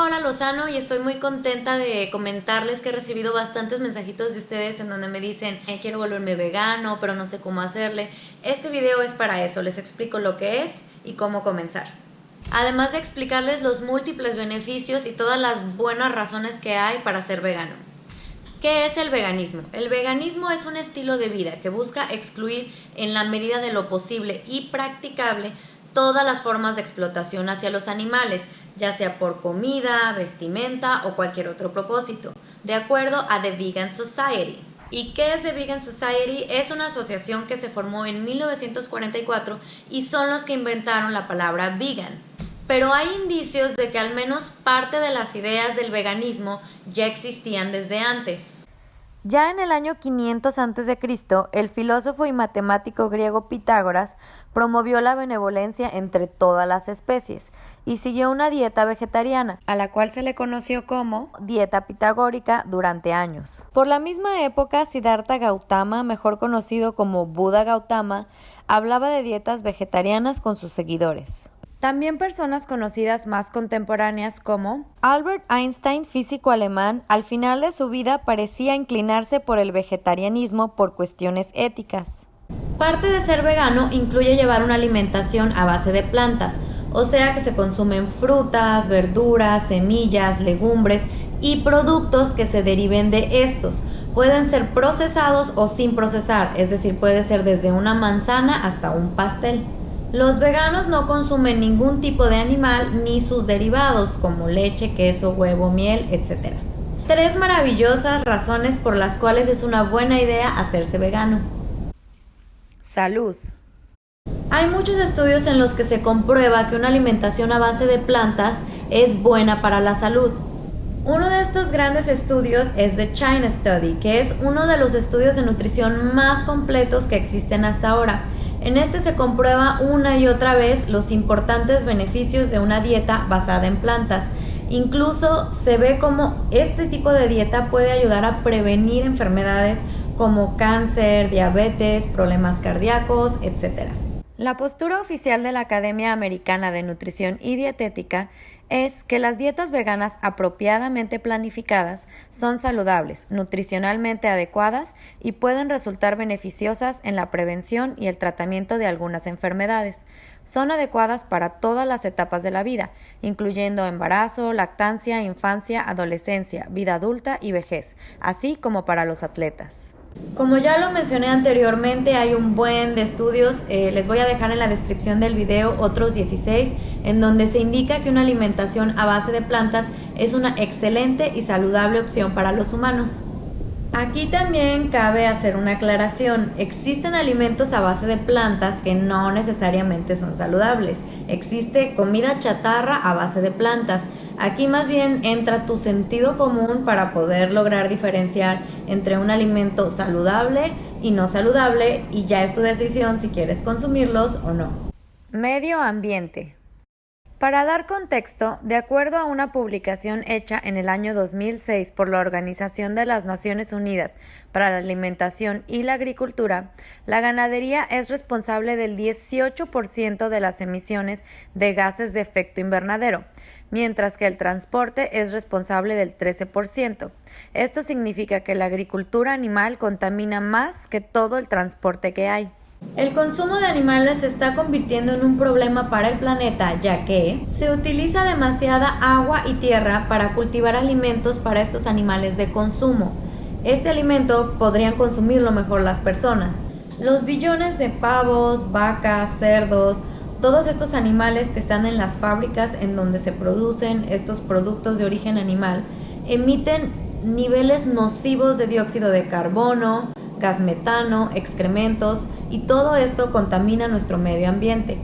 Hola Lozano, y estoy muy contenta de comentarles que he recibido bastantes mensajitos de ustedes en donde me dicen quiero volverme vegano, pero no sé cómo hacerle. Este video es para eso, les explico lo que es y cómo comenzar. Además de explicarles los múltiples beneficios y todas las buenas razones que hay para ser vegano. ¿Qué es el veganismo? El veganismo es un estilo de vida que busca excluir en la medida de lo posible y practicable todas las formas de explotación hacia los animales, ya sea por comida, vestimenta o cualquier otro propósito, de acuerdo a The Vegan Society. ¿Y qué es The Vegan Society? Es una asociación que se formó en 1944 y son los que inventaron la palabra vegan. Pero hay indicios de que al menos parte de las ideas del veganismo ya existían desde antes. Ya en el año 500 a.C., el filósofo y matemático griego Pitágoras promovió la benevolencia entre todas las especies y siguió una dieta vegetariana, a la cual se le conoció como dieta pitagórica durante años. Por la misma época, Siddhartha Gautama, mejor conocido como Buda Gautama, hablaba de dietas vegetarianas con sus seguidores. También personas conocidas más contemporáneas como Albert Einstein, físico alemán, al final de su vida parecía inclinarse por el vegetarianismo por cuestiones éticas. Parte de ser vegano incluye llevar una alimentación a base de plantas, o sea que se consumen frutas, verduras, semillas, legumbres y productos que se deriven de estos. Pueden ser procesados o sin procesar, es decir, puede ser desde una manzana hasta un pastel. Los veganos no consumen ningún tipo de animal ni sus derivados como leche, queso, huevo, miel, etc. 3 maravillosas razones por las cuales es una buena idea hacerse vegano. Salud. Hay muchos estudios en los que se comprueba que una alimentación a base de plantas es buena para la salud. Uno de estos grandes estudios es The China Study, que es uno de los estudios de nutrición más completos que existen hasta ahora. En este se comprueba una y otra vez los importantes beneficios de una dieta basada en plantas. Incluso se ve cómo este tipo de dieta puede ayudar a prevenir enfermedades como cáncer, diabetes, problemas cardíacos, etc. La postura oficial de la Academia Americana de Nutrición y Dietética es que las dietas veganas apropiadamente planificadas son saludables, nutricionalmente adecuadas y pueden resultar beneficiosas en la prevención y el tratamiento de algunas enfermedades. Son adecuadas para todas las etapas de la vida, incluyendo embarazo, lactancia, infancia, adolescencia, vida adulta y vejez, así como para los atletas. Como ya lo mencioné anteriormente, hay un buen de estudios, les voy a dejar en la descripción del video otros 16, en donde se indica que una alimentación a base de plantas es una excelente y saludable opción para los humanos. Aquí también cabe hacer una aclaración, existen alimentos a base de plantas que no necesariamente son saludables, existe comida chatarra a base de plantas. Aquí más bien entra tu sentido común para poder lograr diferenciar entre un alimento saludable y no saludable, y ya es tu decisión si quieres consumirlos o no. Medio ambiente. Para dar contexto, de acuerdo a una publicación hecha en el año 2006 por la Organización de las Naciones Unidas para la Alimentación y la Agricultura, la ganadería es responsable del 18% de las emisiones de gases de efecto invernadero, mientras que el transporte es responsable del 13%. Esto significa que la agricultura animal contamina más que todo el transporte que hay. El consumo de animales se está convirtiendo en un problema para el planeta, ya que se utiliza demasiada agua y tierra para cultivar alimentos para estos animales de consumo. Este alimento podrían consumirlo mejor las personas. Los billones de pavos, vacas, cerdos, todos estos animales que están en las fábricas en donde se producen estos productos de origen animal, emiten niveles nocivos de dióxido de carbono, gas metano, excrementos, y todo esto contamina nuestro medio ambiente.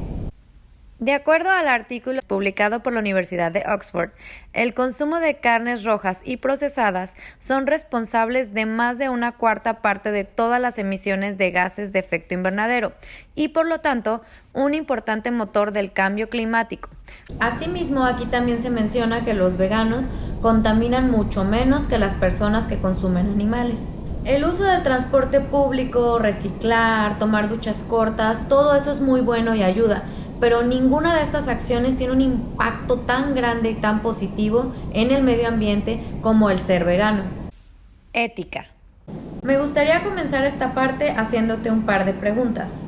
De acuerdo al artículo publicado por la Universidad de Oxford, el consumo de carnes rojas y procesadas son responsables de más de 1/4 parte de todas las emisiones de gases de efecto invernadero y, por lo tanto, un importante motor del cambio climático. Asimismo, aquí también se menciona que los veganos contaminan mucho menos que las personas que consumen animales. El uso del transporte público, reciclar, tomar duchas cortas, todo eso es muy bueno y ayuda, pero ninguna de estas acciones tiene un impacto tan grande y tan positivo en el medio ambiente como el ser vegano. Ética. Me gustaría comenzar esta parte haciéndote un par de preguntas.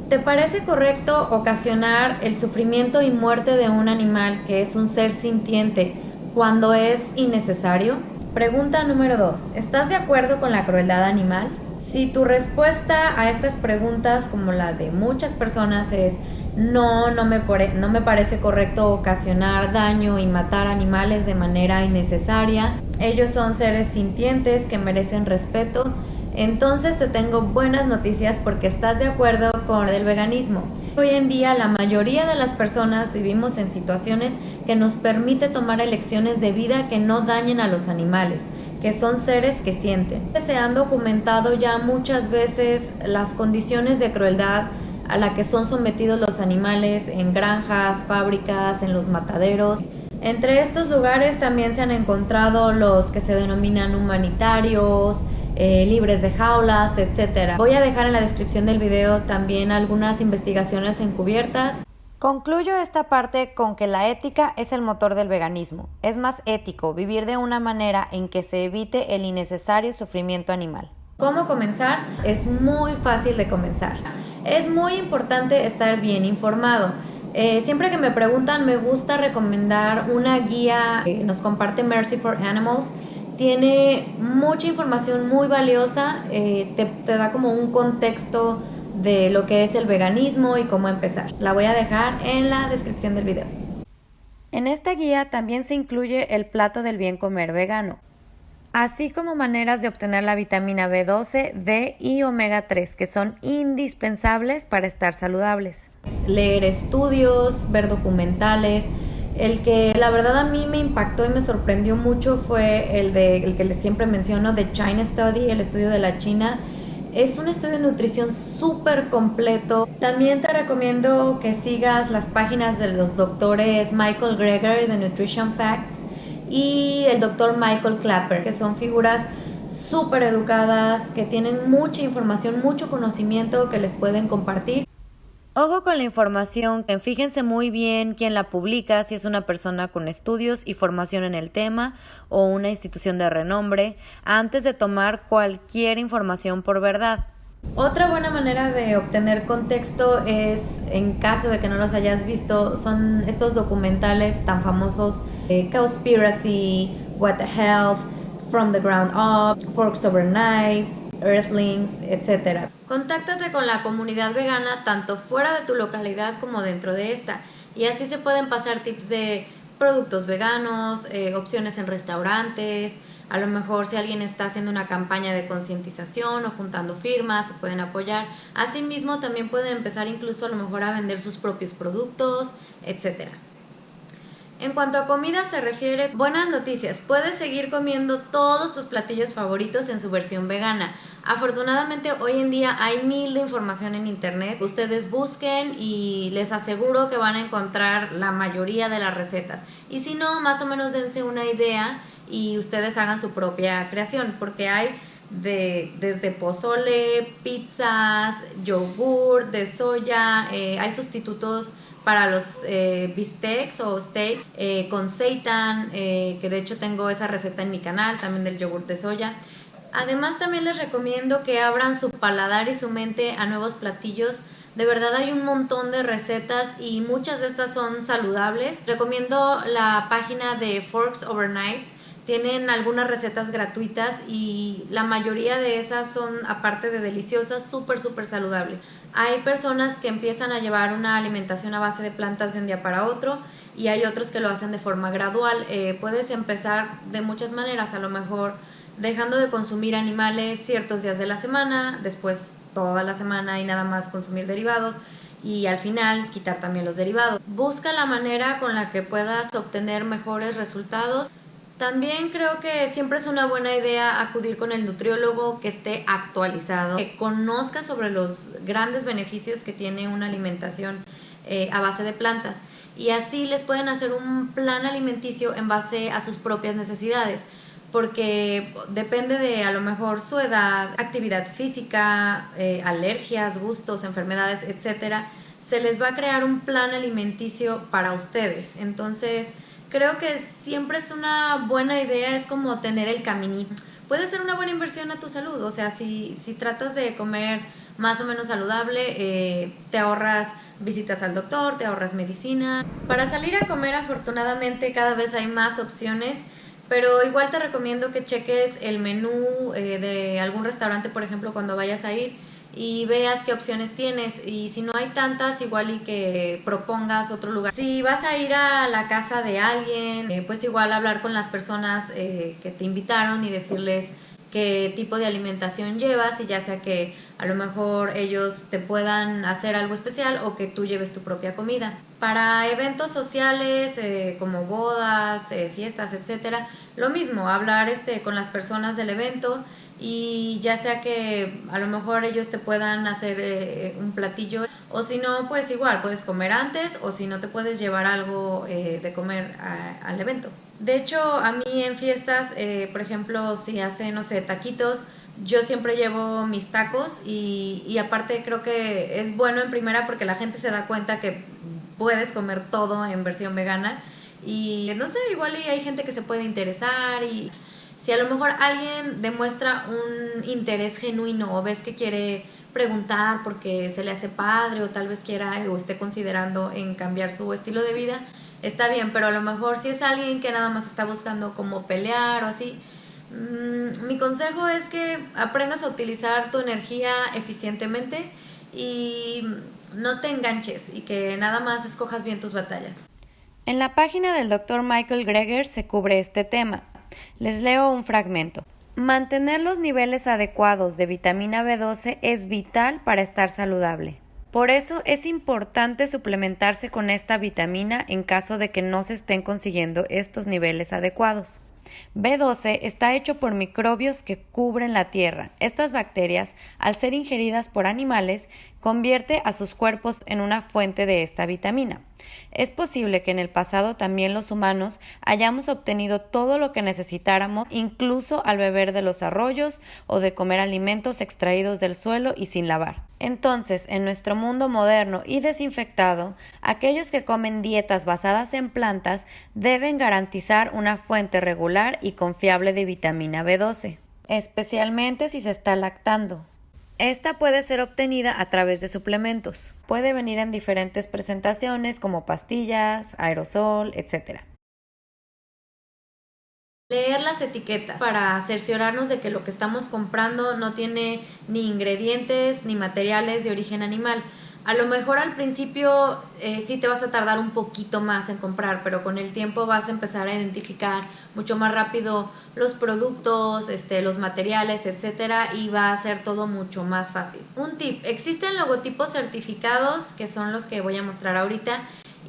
¿Te parece correcto ocasionar el sufrimiento y muerte de un animal que es un ser sintiente cuando es innecesario? Pregunta número 2. ¿Estás de acuerdo con la crueldad animal? Si tu respuesta a estas preguntas, como la de muchas personas, es no me parece correcto ocasionar daño y matar animales de manera innecesaria, ellos son seres sintientes que merecen respeto, entonces te tengo buenas noticias porque estás de acuerdo con el veganismo. Hoy en día la mayoría de las personas vivimos en situaciones que nos permite tomar elecciones de vida que no dañen a los animales, que son seres que sienten. Se han documentado ya muchas veces las condiciones de crueldad a la que son sometidos los animales en granjas, fábricas, en los mataderos. Entre estos lugares también se han encontrado los que se denominan humanitarios, libres de jaulas, etc. Voy a dejar en la descripción del video también algunas investigaciones encubiertas. Concluyo esta parte con que la ética es el motor del veganismo. Es más ético vivir de una manera en que se evite el innecesario sufrimiento animal. ¿Cómo comenzar? Es muy fácil de comenzar. Es muy importante estar bien informado. Siempre que me preguntan, me gusta recomendar una guía que nos comparte Mercy for Animals. Tiene mucha información muy valiosa, te da como un contexto de lo que es el veganismo y cómo empezar. La voy a dejar en la descripción del video. En esta guía también se incluye el plato del bien comer vegano, así como maneras de obtener la vitamina B12, D y omega 3, que son indispensables para estar saludables. Leer estudios, ver documentales. El que la verdad a mí me impactó y me sorprendió mucho fue el que les siempre menciono, The China Study, el estudio de la China. Es un estudio de nutrición súper completo. También te recomiendo que sigas las páginas de los doctores Michael Greger de Nutrition Facts y el doctor Michael Clapper, que son figuras súper educadas, que tienen mucha información, mucho conocimiento que les pueden compartir. Ojo con la información, fíjense muy bien quién la publica, si es una persona con estudios y formación en el tema o una institución de renombre, antes de tomar cualquier información por verdad. Otra buena manera de obtener contexto es, en caso de que no los hayas visto, son estos documentales tan famosos, Cowspiracy, What the Health, From the Ground Up, Forks Over Knives, Earthlings, etc. Contáctate con la comunidad vegana tanto fuera de tu localidad como dentro de esta, y así se pueden pasar tips de productos veganos, opciones en restaurantes. A lo mejor si alguien está haciendo una campaña de concientización o juntando firmas, se pueden apoyar. Asimismo también pueden empezar incluso a lo mejor a vender sus propios productos, etc. En cuanto a comida se refiere, buenas noticias, puedes seguir comiendo todos tus platillos favoritos en su versión vegana. Afortunadamente hoy en día hay mil de información en internet, ustedes busquen y les aseguro que van a encontrar la mayoría de las recetas. Y si no, más o menos dense una idea y ustedes hagan su propia creación, porque hay desde pozole, pizzas, yogur de soya, hay sustitutos para los bistecs o steaks con seitan, que de hecho tengo esa receta en mi canal, también del yogur de soya. Además también les recomiendo que abran su paladar y su mente a nuevos platillos. De verdad hay un montón de recetas y muchas de estas son saludables. Recomiendo la página de Forks Over Knives. Tienen algunas recetas gratuitas y la mayoría de esas son, aparte de deliciosas, súper saludables. Hay personas que empiezan a llevar una alimentación a base de plantas de un día para otro y hay otros que lo hacen de forma gradual. Puedes empezar de muchas maneras, a lo mejor dejando de consumir animales ciertos días de la semana, después toda la semana y nada más consumir derivados, y al final quitar también los derivados. Busca la manera con la que puedas obtener mejores resultados. También creo que siempre es una buena idea acudir con el nutriólogo que esté actualizado, que conozca sobre los grandes beneficios que tiene una alimentación a base de plantas, y así les pueden hacer un plan alimenticio en base a sus propias necesidades, porque depende de a lo mejor su edad, actividad física, alergias, gustos, enfermedades, etcétera. se les va a crear un plan alimenticio para ustedes. Entonces, creo que siempre es una buena idea, es como tener el caminito. Puede ser una buena inversión a tu salud, o sea, si tratas de comer más o menos saludable, te ahorras visitas al doctor, te ahorras medicina. Para salir a comer, afortunadamente, cada vez hay más opciones, pero igual te recomiendo que cheques el menú de algún restaurante, por ejemplo, cuando vayas a ir, y veas qué opciones tienes, y si no hay tantas, igual y que propongas otro lugar. Si vas a ir a la casa de alguien, pues igual hablar con las personas que te invitaron y decirles qué tipo de alimentación llevas, y ya sea que a lo mejor ellos te puedan hacer algo especial o que tú lleves tu propia comida. Para eventos sociales como bodas, fiestas, etcétera, lo mismo, hablar con las personas del evento, y ya sea que a lo mejor ellos te puedan hacer un platillo, o si no, pues igual puedes comer antes, o si no, te puedes llevar algo de comer al evento. De hecho, a mí en fiestas, por ejemplo, si hacen, no sé, taquitos, yo siempre llevo mis tacos, y aparte creo que es bueno en primera porque la gente se da cuenta que puedes comer todo en versión vegana, y no sé, igual y hay gente que se puede interesar, y si a lo mejor alguien demuestra un interés genuino o ves que quiere preguntar porque se le hace padre, o tal vez quiera o esté considerando en cambiar su estilo de vida, está bien, pero a lo mejor si es alguien que nada más está buscando como pelear o así, mi consejo es que aprendas a utilizar tu energía eficientemente y no te enganches, y que nada más escojas bien tus batallas. En la página del Dr. Michael Greger se cubre este tema. Les leo un fragmento. Mantener los niveles adecuados de vitamina B12 es vital para estar saludable. Por eso es importante suplementarse con esta vitamina en caso de que no se estén consiguiendo estos niveles adecuados. B12 está hecho por microbios que cubren la tierra. Estas bacterias, al ser ingeridas por animales, convierte a sus cuerpos en una fuente de esta vitamina. Es posible que en el pasado también los humanos hayamos obtenido todo lo que necesitáramos, incluso al beber de los arroyos o de comer alimentos extraídos del suelo y sin lavar. Entonces, en nuestro mundo moderno y desinfectado, aquellos que comen dietas basadas en plantas deben garantizar una fuente regular y confiable de vitamina B12, especialmente si se está lactando. Esta puede ser obtenida a través de suplementos. Puede venir en diferentes presentaciones como pastillas, aerosol, etc. Leer las etiquetas para cerciorarnos de que lo que estamos comprando no tiene ni ingredientes ni materiales de origen animal. A lo mejor al principio sí te vas a tardar un poquito más en comprar, pero con el tiempo vas a empezar a identificar mucho más rápido los productos, los materiales, etcétera, y va a ser todo mucho más fácil. Un tip: existen logotipos certificados, que son los que voy a mostrar ahorita,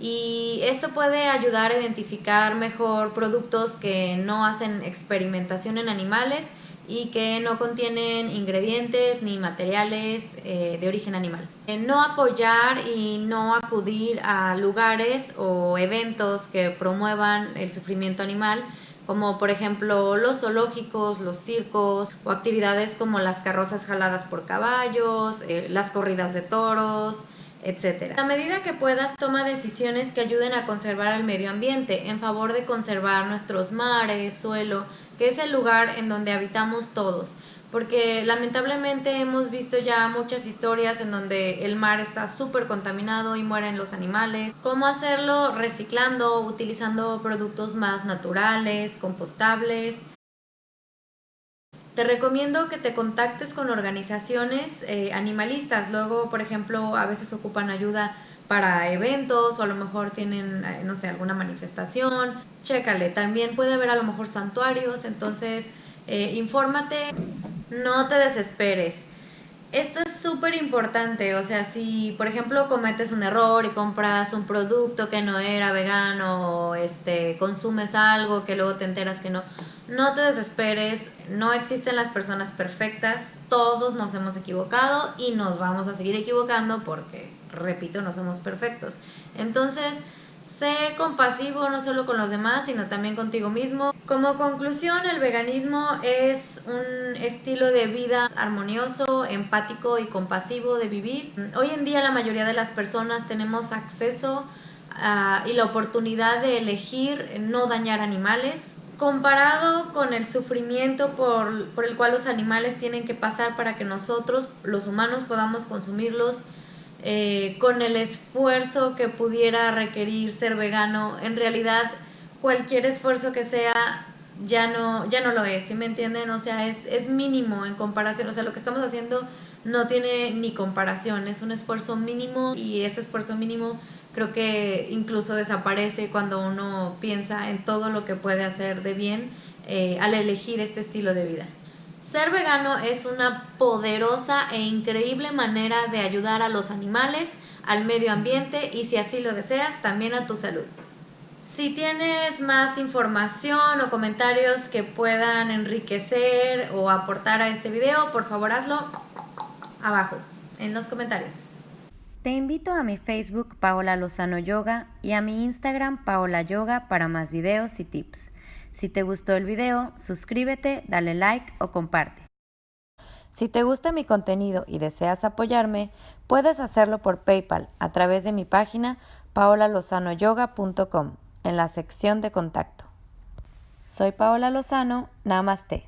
y esto puede ayudar a identificar mejor productos que no hacen experimentación en animales y que no contienen ingredientes ni materiales de origen animal. No apoyar y no acudir a lugares o eventos que promuevan el sufrimiento animal, como por ejemplo los zoológicos, los circos, o actividades como las carrozas jaladas por caballos, las corridas de toros, etc. A medida que puedas, toma decisiones que ayuden a conservar el medio ambiente en favor de conservar nuestros mares, suelo, que es el lugar en donde habitamos todos, porque lamentablemente hemos visto ya muchas historias en donde el mar está súper contaminado y mueren los animales. ¿Cómo hacerlo? Reciclando, utilizando productos más naturales, compostables. Te recomiendo que te contactes con organizaciones animalistas. Luego, por ejemplo, a veces ocupan ayuda para eventos, o a lo mejor tienen, no sé, alguna manifestación. Chécale, también puede haber a lo mejor santuarios, entonces infórmate, no te desesperes. Esto es súper importante, o sea, si por ejemplo cometes un error y compras un producto que no era vegano, o consumes algo que luego te enteras que no, no te desesperes, no existen las personas perfectas, todos nos hemos equivocado y nos vamos a seguir equivocando porque, repito, no somos perfectos. Entonces, Sé compasivo no solo con los demás, sino también contigo mismo. Como conclusión, el veganismo es un estilo de vida armonioso, empático y compasivo de vivir. Hoy en día la mayoría de las personas tenemos acceso y la oportunidad de elegir no dañar animales. Comparado con el sufrimiento por el cual los animales tienen que pasar para que nosotros, los humanos, podamos consumirlos, con el esfuerzo que pudiera requerir ser vegano, en realidad cualquier esfuerzo que sea ya no lo es, ¿sí me entienden? O sea, es mínimo en comparación, o sea, lo que estamos haciendo no tiene ni comparación, es un esfuerzo mínimo y ese esfuerzo mínimo creo que incluso desaparece cuando uno piensa en todo lo que puede hacer de bien al elegir este estilo de vida. Ser vegano es una poderosa e increíble manera de ayudar a los animales, al medio ambiente y, si así lo deseas, también a tu salud. Si tienes más información o comentarios que puedan enriquecer o aportar a este video, por favor hazlo abajo, en los comentarios. Te invito a mi Facebook Paola Lozano Yoga y a mi Instagram Paola Yoga para más videos y tips. Si te gustó el video, suscríbete, dale like o comparte. Si te gusta mi contenido y deseas apoyarme, puedes hacerlo por PayPal a través de mi página paolalozanoyoga.com en la sección de contacto. Soy Paola Lozano, Namaste.